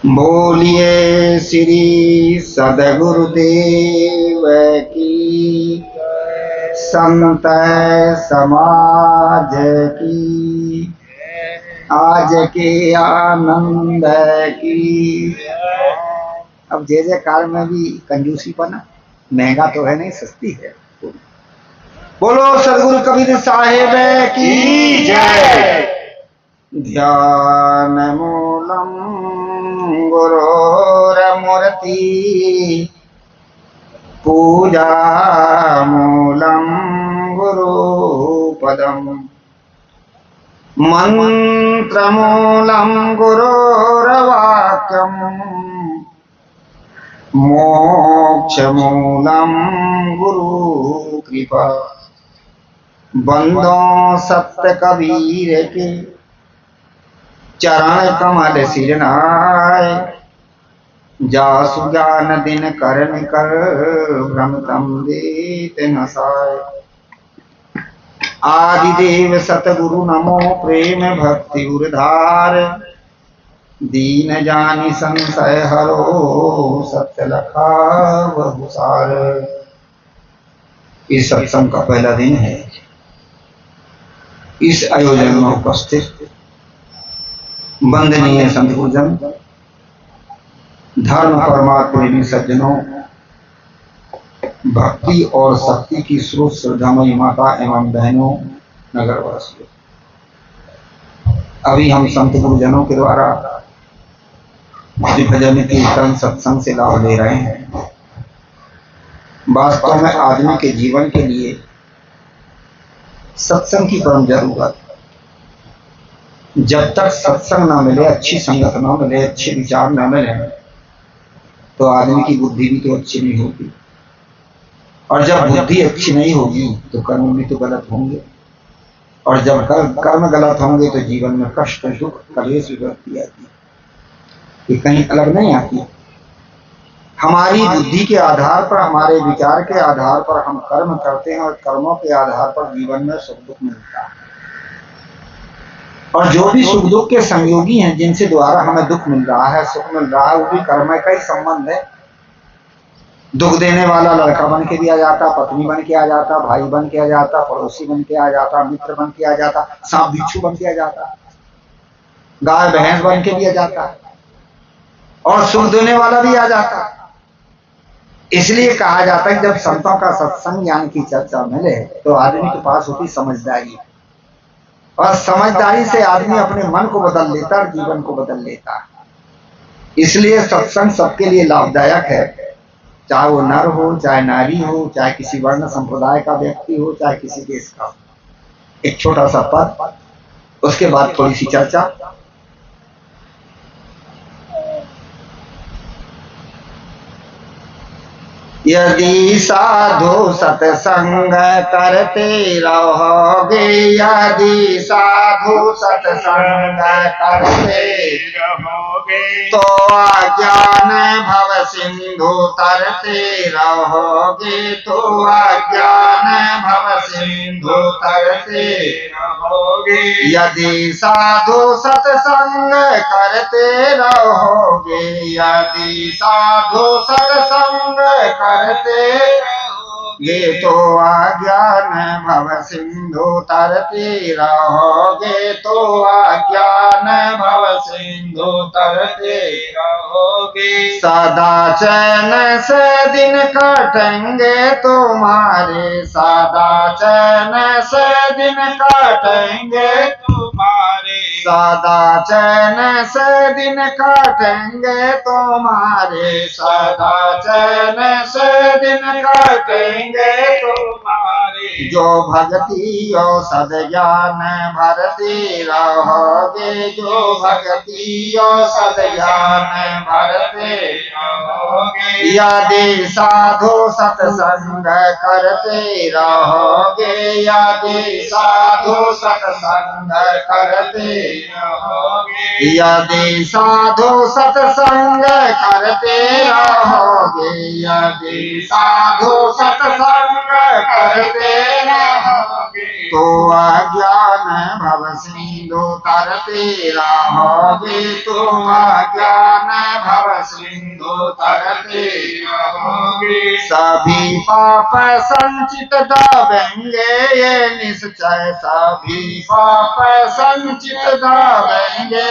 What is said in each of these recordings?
बोलिए श्री सदगुरुदेव की, संत समाज की, आज के आनंद की। अब जय जयकार में भी कंजूसी पना, महंगा तो है नहीं, सस्ती है। बोलो सदगुरु कबीर साहेब की जय। ध्यान मूलम गुरोरमूर्ति, पूजा मूलम गुरुपदम, मंत्र मूलम गुरोर्वाक्यम, मोक्ष मूलम गुरु कृपा। बंदो सत्य कबीर के चरण कमल सिरनाय, जासु ज्ञान दिन करन कर भ्रमतम देत नसाय। आदिदेव सतगुरु नमो प्रेम भक्ति उर्धार, दीन जानि संशय हरो सत्य लखा बहुसार। इस सत्संग का पहला दिन है। इस आयोजन में उपस्थित वंदनीय संत गुरुजन, धर्म परमात्मा प्रेमी सज्जनों, भक्ति और शक्ति की स्रोत श्रद्धामयी माता एवं बहनों, नगरवासियों, अभी हम संत गुरुजनों के द्वारा भजन कीर्तन सत्संग से लाभ ले रहे हैं। वास्तव में आदमी के जीवन के लिए सत्संग की परम जरूरत। जब तक सत्संग ना मिले, अच्छी संगत ना मिले, अच्छे विचार ना मिले, तो आदमी की बुद्धि भी तो अच्छी नहीं होगी। और जब बुद्धि अच्छी नहीं होगी तो कर्म भी तो गलत होंगे, और जब कर्म गलत होंगे तो जीवन में कष्ट, दुख, कलेश, विपत्ति आती है। ये कहीं अलग नहीं आती। हमारी बुद्धि के आधार पर, हमारे विचार के आधार पर हम कर्म करते हैं, और कर्मों के आधार पर जीवन में सुख दुख मिलता है। और जो भी सुख दुख के संयोगी हैं, जिनसे द्वारा हमें दुख मिल रहा है, सुख मिल रहा है, वो भी कर्म का ही संबंध है। दुख देने वाला लड़का बन के भी आ जाता, पत्नी बन के आ जाता, भाई बन के आ जाता, पड़ोसी बन के आ जाता, मित्र बन के आ जाता, सांप बिच्छू बन के आ जाता, गाय भैंस बन के भी आ जाता, और सुख देने वाला भी आ जाता। इसलिए कहा जाता है कि जब संतों का सत्संग ज्ञान की चर्चा मिले तो आदमी के पास होती समझदारी, और समझदारी से आदमी अपने मन को बदल लेता और जीवन को बदल लेता। इसलिए सत्संग सबके लिए लाभदायक है, चाहे वो नर हो, चाहे नारी हो, चाहे किसी वर्ण संप्रदाय का व्यक्ति हो, चाहे किसी देश का। एक छोटा सा पद, उसके बाद थोड़ी सी चर्चा। यदि साधु सत्संग करते रहोगे, यदि साधु सत्संग करते रहोगे, तो अज्ञान भव सिंधु तरते रहोगे, तो अज्ञान भव सिंधु तरते रहोगे। यदि साधु सत्संग करते रहोगे, यदि साधु सत्संग करते रहोगे, तो अज्ञान भव सिंधु तरते रहोगे, तो अज्ञान भव सिंधु तरते रहोगे। सदा चैन से दिन काटेंगे तुम्हारे, सदा चैन से दिन काटेंगे तुम्हारे, सदा चैन से दिन काटेंगे तुम्हारे, सदा चैन से दिन काटेंगे तुम्हारे। जो भक्ति और सद्ज्ञान भरते रहोगे, जो भक्ति और सद्ज्ञान भरते रहोगे। यदि साधु सत्संग करते रहोगे, यदि साधु सत्संग करते रहोगे, यदि साधु सत्संग करते रहोगे, यदि साधु सत्संग करते रहोगे, तो अज्ञान भव सिंधु तरते रहोगे, तो अज्ञान सिंधु तरते रहोगे। सभी पाप संचित दावेंगे ये निश्चय, सभी पाप संचित दावेंगे,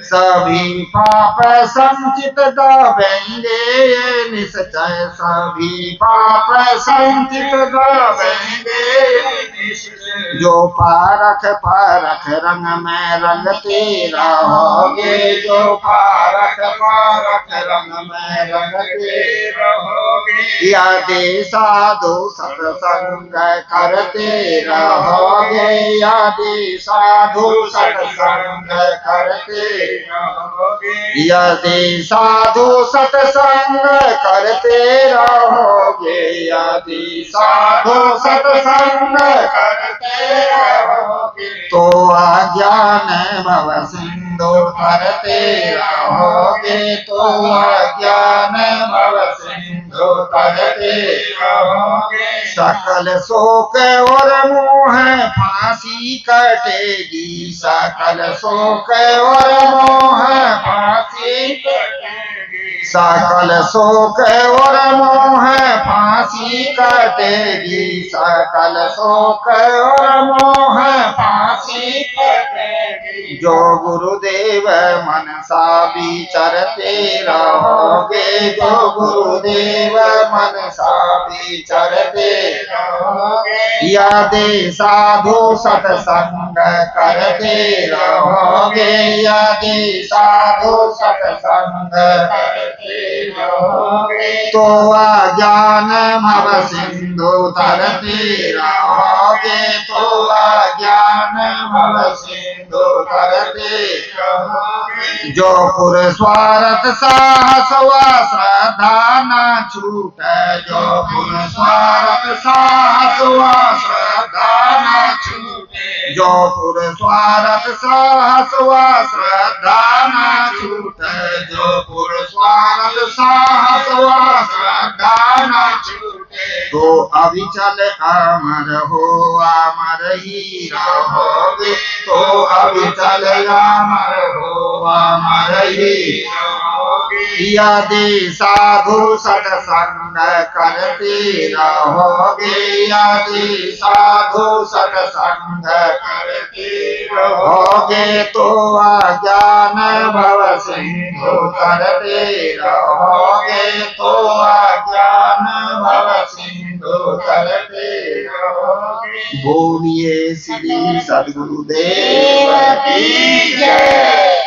सभी पाप संचित दावेंगे ये निश्चय, सभी पाप संचित दावेंगे ये निश्चय। जो पारख पारख रंग में रंगते रहोगे, जो पारख पारख रंग में रंगते रहोगे। यदि साधु सत्संग करते रहोगे, यदि साधु सत्संग करते रहोगे, यदि साधु सत्संग करते रहोगे, यदि साधु सत्संग करते रहोगे। तो अज्ञान भव सिंधु तरते रहोगे, तो अज्ञान भव सिंधु तरते रहोगे। सकल शोक और मोह फांसी कटेगी, सकल शोक और मोह फांसी कटेगी, सकल शोक और मोह फांसी कटेगी, सकल शोक और मोह फांसी कटेगी। जो गुरुदेव मनसा विचरते रहोगे, जो गुरुदेव मनसा विचरते रहोगे। यदि साधु सत्संग करते रहोगे, यदि साधु सत्संग करते रहोगे। तो अज्ञान भव सिंधु तरते रहोगे, तो अज्ञान भव सिंधु तरते रहोगे। जो पुरुषार्थ साहस व श्रद्धा न छूटे, जो पुरुषार्थ साहस व श्रद्धा न छूटे, जो पुरुषार्थ साहस व श्रद्धा न छूटे, जो पुरुषार्थ साहस व श्रद्धा न छूटे। तो अविचल अमर हो अमर ही रहोगे, तो अविचल अमर हो अमर ही रहोगे। यदि साधु सत्संग करते रहोगे, यदि साधु सत्संग करते रहोगे। तो अज्ञान भव सिंधु तरते रहोगे, तो अज्ञान भव सिंधु तरते रहोगे। बोलिए श्री सद्गुरुदेव की जय,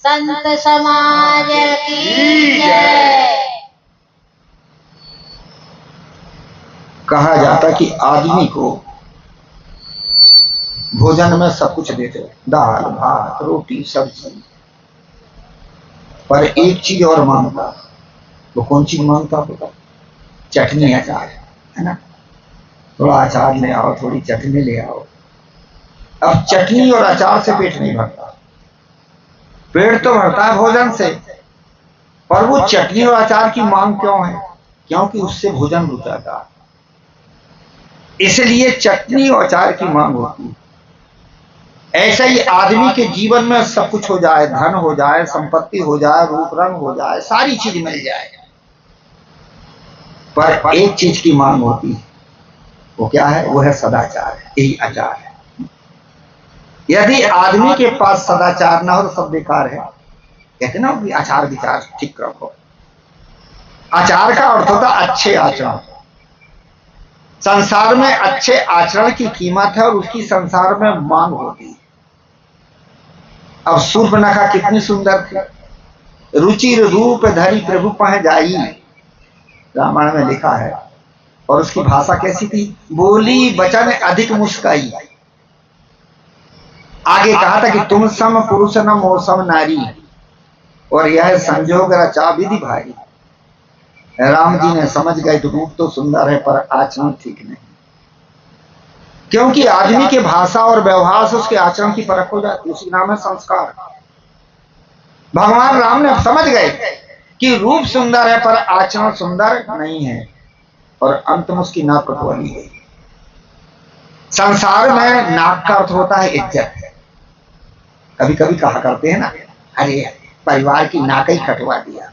संत समाज की जय। कहा जाता कि आदमी को भोजन में सब कुछ देते, दाल भात रोटी सब्जी, पर एक चीज और मांगता। वो कौन चीज मांगता पता? चटनी अचार, है ना। थोड़ा अचार ले आओ, थोड़ी चटनी ले आओ। अब चटनी और अचार से पेट नहीं भरता। पेट तो भरता है भोजन से, पर वो चटनी और अचार की मांग क्यों है? क्योंकि उससे भोजन रुचाता है, इसलिए चटनी और अचार की मांग होती है। ऐसा ही आदमी के जीवन में सब कुछ हो जाए, धन हो जाए, संपत्ति हो जाए, रूप रंग हो जाए, सारी चीज मिल जाए, पर एक चीज की मांग होती है। वो क्या है? वो है सदाचार, यही आचार है। यदि आदमी के पास सदाचार ना हो तो सब बेकार है। कहते ना कि आचार विचार ठीक रखो। आचार का अर्थ होता अच्छे आचरण। संसार में अच्छे आचरण की कीमत है और उसकी संसार में मांग होती है। अब शूर्पणखा कितनी सुंदर थी। रुचिर रूप धरी प्रभु पह जाई, रामायण में लिखा है। और उसकी भाषा कैसी थी? बोली वचन अधिक मुस्काई। आगे कहा था कि तुम सम पुरुष न मोह सम नारी, और यह संजोग रचा विधि भारी। राम जी ने समझ गए रूप तो सुंदर है पर आचरण ठीक नहीं, क्योंकि आदमी के भाषा और व्यवहार से उसके आचरण की परख हो जाती है। उसी नाम है संस्कार। भगवान राम ने समझ गए कि रूप सुंदर है पर आचरण सुंदर नहीं है, और अंत में उसकी नाक कटवानी गई। संसार में नाक का अर्थ होता है इज्जत। कभी कभी कहा करते हैं ना, अरे परिवार की नाक ही कटवा दिया,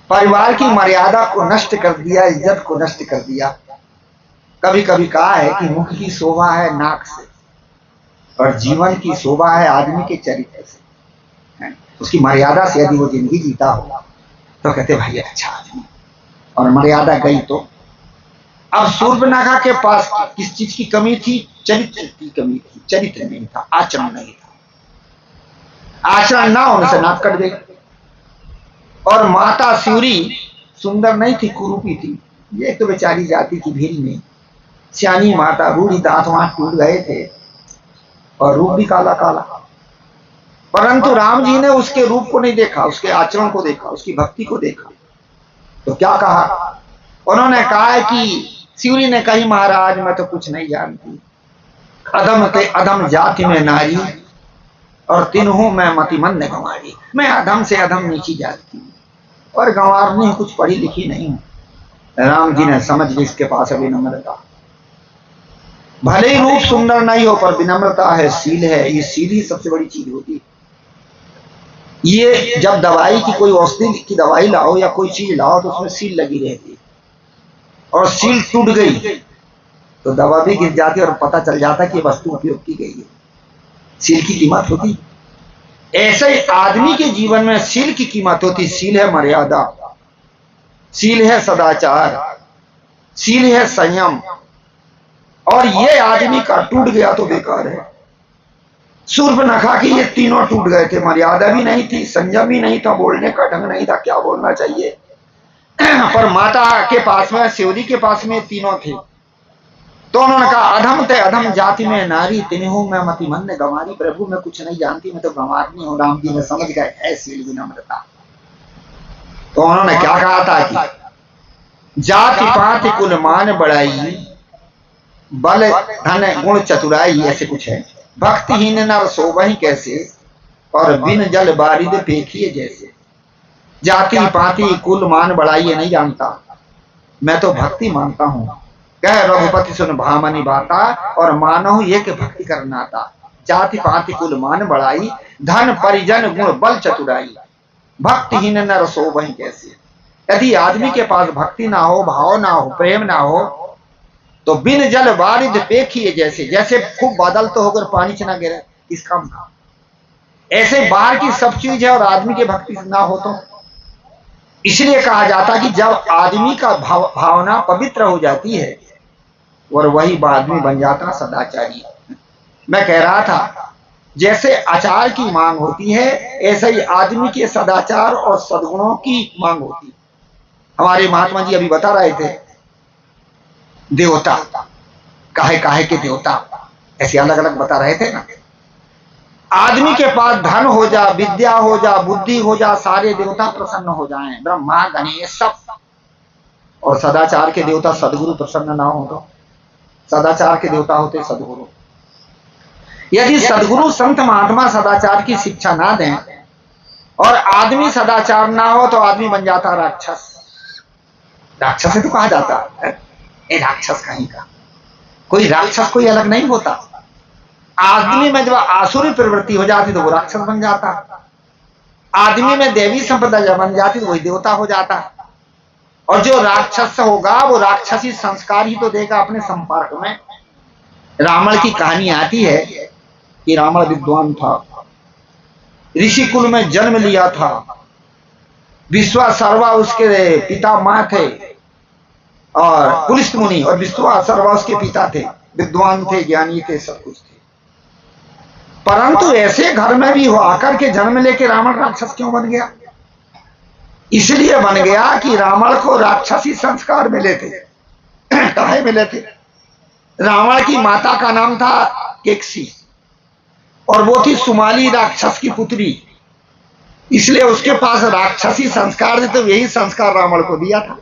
परिवार की मर्यादा को नष्ट कर दिया, इज्जत को नष्ट कर दिया। कभी कभी कहा है कि मुख की शोभा है नाक से और जीवन की शोभा है आदमी के चरित्र से। उसकी मर्यादा से यदि वो जिंदगी जीता हो तो कहते भाई अच्छा आदमी, और मर्यादा गई तो। अब सूर्पनखा के पास किस चीज की कमी थी? चरित्र की कमी थी। चरित्र नहीं था, आचरण नहीं था। आचरण ना होने से नाक कट गई। और माता सिउरी सुंदर नहीं थी, कुरूपी थी। ये तो बेचारी जाति की भीड़ में सियानी माता, बूढ़ी, दांत वांत टूट गए थे और रूप भी काला काला। परंतु राम जी ने उसके रूप को नहीं देखा, उसके आचरण को देखा, उसकी भक्ति को देखा। तो क्या कहा? उन्होंने कहा कि सिउरी ने कही महाराज मैं तो कुछ नहीं जानती, अधम ते अधम जाति में नारी और तिन्हों मैं मतिमंद गंवारी। मैं अधम से अधम नीची जाति और गंवारनी, कुछ पढ़ी लिखी नहीं हूं। राम जी ने समझ ली इसके पास है विनम्रता। भले ही रूप सुंदर नहीं हो पर विनम्रता है, सील है। ये सील ही सबसे बड़ी चीज होती है। ये जब दवाई की कोई औषधि की दवाई लाओ या कोई चीज लाओ तो उसमें सील लगी रहती है, और सील टूट गई तो दवा भी गिर जाती है और पता चल जाता कि वस्तु उपयोग की गई है। सील की कीमत होती। ऐसे ही आदमी के जीवन में सील की कीमत होती। सील है मर्यादा, सील है सदाचार, सील है संयम। और ये आदमी का टूट गया तो बेकार है। सूर्पनखा की ये तीनों टूट गए थे। मर्यादा भी नहीं थी, संयम भी नहीं था, बोलने का ढंग नहीं था, क्या बोलना चाहिए। पर माता के पास में, सिउरी के पास में तीनों थे। तो उन्होंने कहा अधम ते अधम जाति में नारी, तिन्हों मैं मतिमंद गंवारी। प्रभु मैं कुछ नहीं जानती, मैं तो गंवारनी हूं। राम जी ने समझ गए ऐसी विनम्रता। तो उन्होंने क्या कहा था कि जाति पाति कुल मान बढ़ाई, बल धन गुण चतुराई, ऐसे कुछ है। भक्तिहीन नर शोभहि कैसे, और बिन जल बारिद फेंकिए जैसे। जाति पाति कुल मान बढ़ाई नहीं जानता, मैं तो भक्ति मानता हूं। कह रघुपति सुन भामनी बाता, और मानो ये कि भक्ति करना था। जाति पाति कुल मान बढ़ाई, धन परिजन गुण बल चतुराई। भक्तिहीन नर शोभहि कैसे। यदि आदमी के पास भक्ति ना हो, भाव ना हो, प्रेम ना हो, तो बिन जल बारिद पेखिए जैसे। जैसे खूब बादल तो होकर पानी से ना गिरे, इस काम का। ऐसे बाहर की सब चीज है और आदमी की भक्ति ना हो तो। इसलिए कहा जाता कि जब आदमी का भावना पवित्र हो जाती है और वही आदमी बन जाता सदाचारी। मैं कह रहा था जैसे आचार की मांग होती है, ऐसे ही आदमी के सदाचार और सद्गुणों की मांग होती है। हमारे महात्मा जी अभी बता रहे थे देवता, काहे काहे के देवता, ऐसे अलग अलग बता रहे थे ना। आदमी के पास धन हो जा, विद्या हो जा, बुद्धि हो जा, सारे देवता प्रसन्न हो जाएं, ब्रह्मा गणेश सब। और सदाचार के देवता सदगुरु प्रसन्न ना हो तो। सदाचार के देवता होते सदगुरु। यदि सदगुरु संत महात्मा सदाचार की शिक्षा ना दें और आदमी सदाचार ना हो तो आदमी बन जाता राक्षस। राक्षस से तो कहा जाता है ए राक्षस कहीं का। कोई राक्षस कोई अलग नहीं होता। आदमी में जब आसुरी प्रवृत्ति हो जाती तो वो राक्षस बन जाता। आदमी में देवी संपदा जब बन जाती तो वही देवता हो जाता। और जो राक्षस होगा वो राक्षसी संस्कार ही तो देगा अपने संपर्क में। रावण की कहानी आती है कि रावण विद्वान था, ऋषि कुल में जन्म लिया था, विश्वा सर्वा उसके पिता मां थे, और पुलिस मुनि और विश्वा सर्वा उसके पिता थे, विद्वान थे, ज्ञानी थे, सब कुछ थे। परंतु ऐसे घर में भी हो आकर के जन्म लेके रावण राक्षस क्यों बन गया? इसलिए बन गया कि रावण को राक्षसी संस्कार मिले थे। काहे मिले थे? रावण की माता का नाम था केकसी और वो थी सुमाली राक्षस की पुत्री। इसलिए उसके पास राक्षसी संस्कार थे, तो यही संस्कार रावण को दिया था।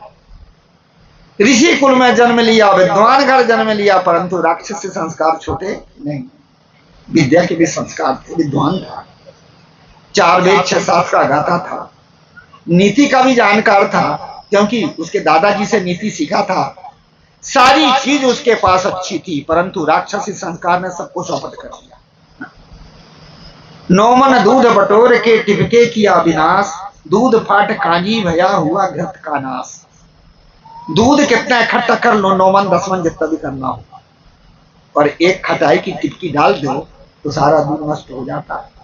ऋषि कुल में जन्म लिया, विद्वान घर जन्म लिया, परंतु राक्षसी संस्कार छोटे नहीं। विद्या के भी संस्कार थे, विद्वान था, 4 वेद 6 शास्त्र का गाता था, नीति का भी जानकार था क्योंकि उसके दादाजी से नीति सीखा था। सारी चीज उसके पास अच्छी थी, परंतु राक्षसी संस्कार ने सबको चौपट कर दिया। नौमन दूध बटोर के टिपके किया विनाश, दूध फाट कांजी भया हुआ घृत का नाश। दूध कितना इकट्ठा कर लो, 9 मन 10 मन जितना भी करना हो, और एक खटाई की टिपकी डाल दो तो सारा दूध नष्ट हो जाता है।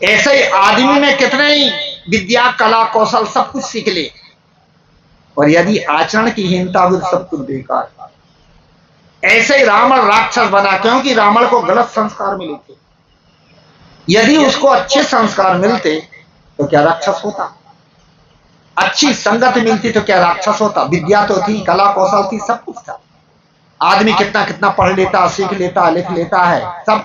ऐसे ही आदमी में कितने ही विद्या कला कौशल सब कुछ सीख ले, और यदि आचरण की हीनता हो तो सब कुछ बेकार। ऐसे ही रावण राक्षस बना, क्योंकि रावण को गलत संस्कार मिले थे। यदि उसको अच्छे संस्कार मिलते तो क्या राक्षस होता, अच्छी संगत मिलती तो क्या राक्षस होता। विद्या तो थी, कला कौशल थी, सब कुछ था। आदमी कितना कितना पढ़ लेता, सीख लेता, लिख लेता है, सब